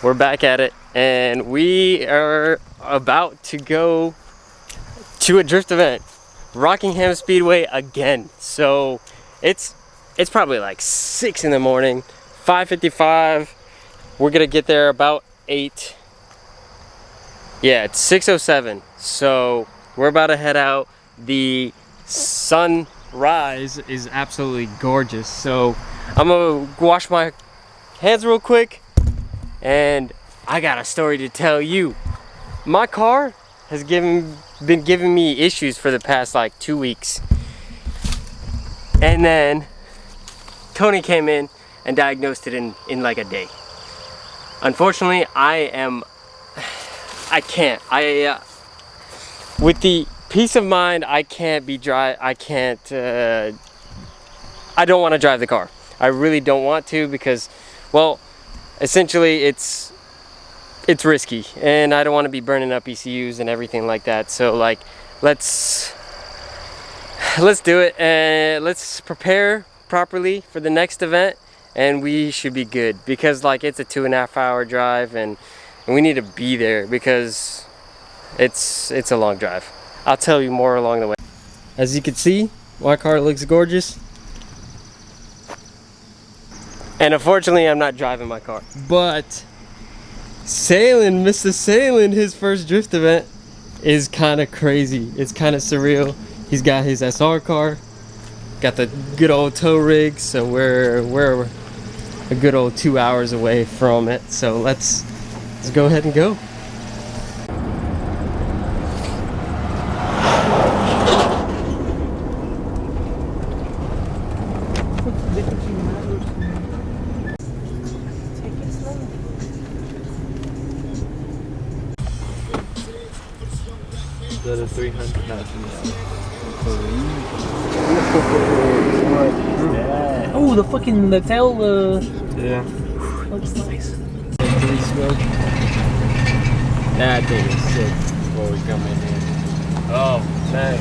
we're back at it, and we are about to go to a drift event, Rockingham Speedway again. So it's probably like 6 in the morning, 5:55. We're gonna get there about 8. Yeah, it's 6:07. So we're about to head out. The sunrise is absolutely gorgeous. So I'm gonna wash my hands real quick, and I got a story to tell you. My car has been giving me issues for the past like 2 weeks, and then Tony came in and diagnosed it in like a day. Unfortunately, with the peace of mind, I don't want to drive the car. I really don't want to, because, well, essentially it's risky, and I don't want to be burning up ECUs and everything like that. So like, let's do it, and let's prepare properly for the next event, and we should be good, because like it's a 2.5 hour drive, and we need to be there because it's a long drive. I'll tell you more along the way. As you can see, my car looks gorgeous. And unfortunately, I'm not driving my car. But Mr. Sailing, his first drift event is kind of crazy. It's kind of surreal. He's got his SR car, got the good old tow rig, so we're a good old 2 hours away from it. So let's go ahead and go. The 300 Oh, the fucking the tail. Yeah. Looks nice. That thing is sick. Before we come in here. Oh, man.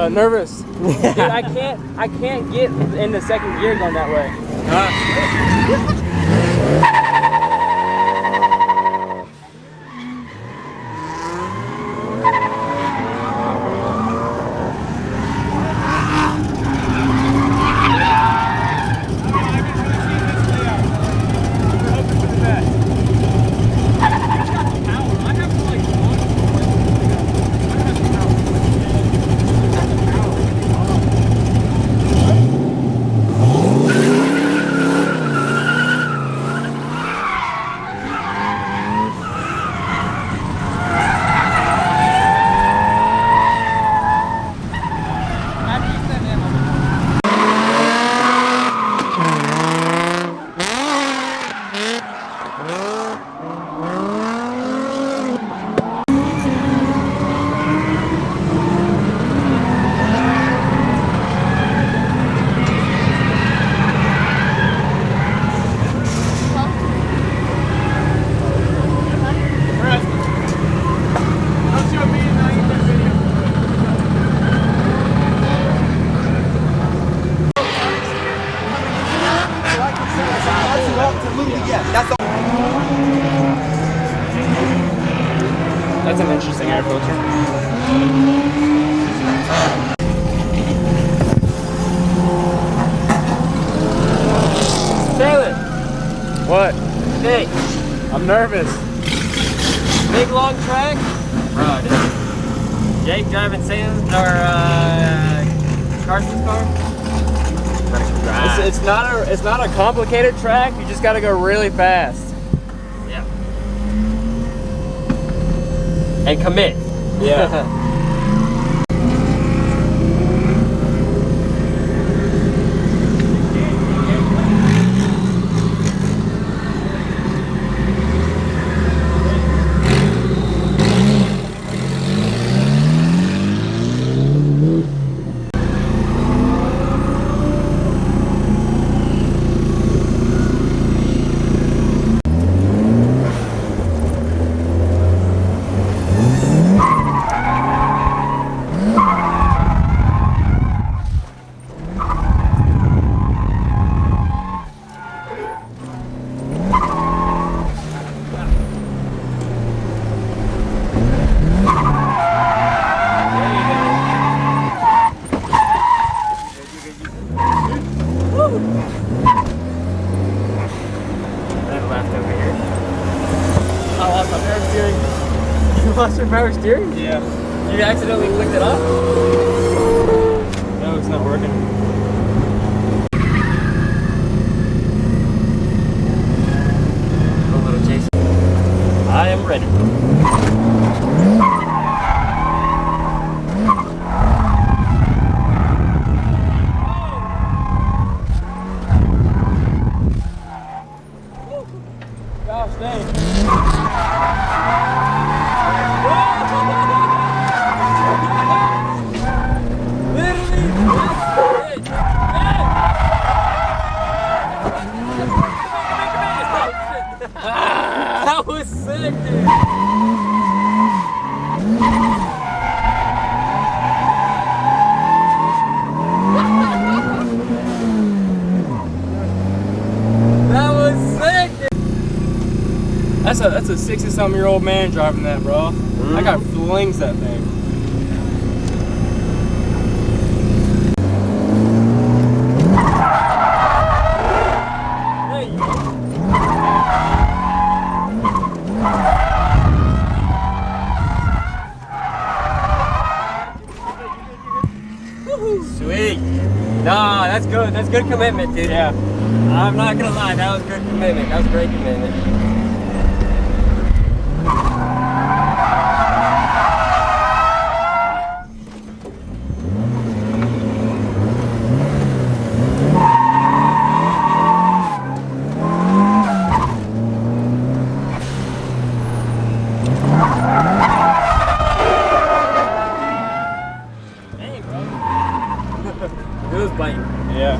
Nervous. Dude, I can't get in the second gear going that way. That's an interesting air filter. Taylor! What? Hey, I'm nervous. big long track. Bro, this is Jake driving Sam's or Carson's car. It's not a complicated track. You just gotta go really fast. Yeah. And commit. Yeah. You lost your power steering? Yeah. You accidentally clicked it off? No, it's not working. A little chase. I am ready. Gosh dang. That was sick, dude. That was sick, dude. That's a 60-something-year-old man driving that, bro. That guy flings that thing. There you go. Sweet. Nah, that's good. That's good commitment, dude. Yeah. I'm not gonna lie, that was good commitment. That was great commitment. Dang, bro. It was biting. Yeah.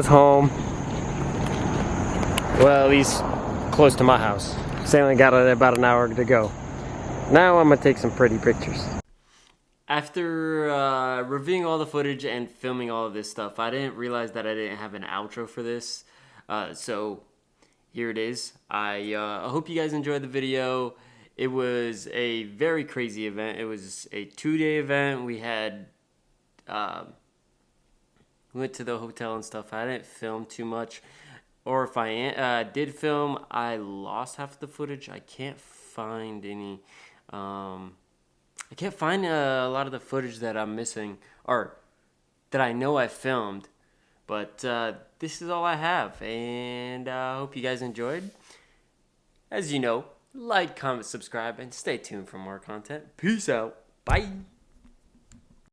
almost home. Well, at least close to my house. So I only got about an hour to go. Now I'm gonna take some pretty pictures. After reviewing all the footage and filming all of this stuff, I didn't realize that I didn't have an outro for this. So here it is. I hope you guys enjoyed the video. It was a very crazy event. It was a 2-day event. We had went to the hotel and stuff. I didn't film too much, or if I did film, I lost half the footage. I can't find any. I can't find a lot of the footage that I'm missing, or that I know I filmed. But this is all I have, and I hope you guys enjoyed. As you know, like, comment, subscribe, and stay tuned for more content. Peace out. Bye.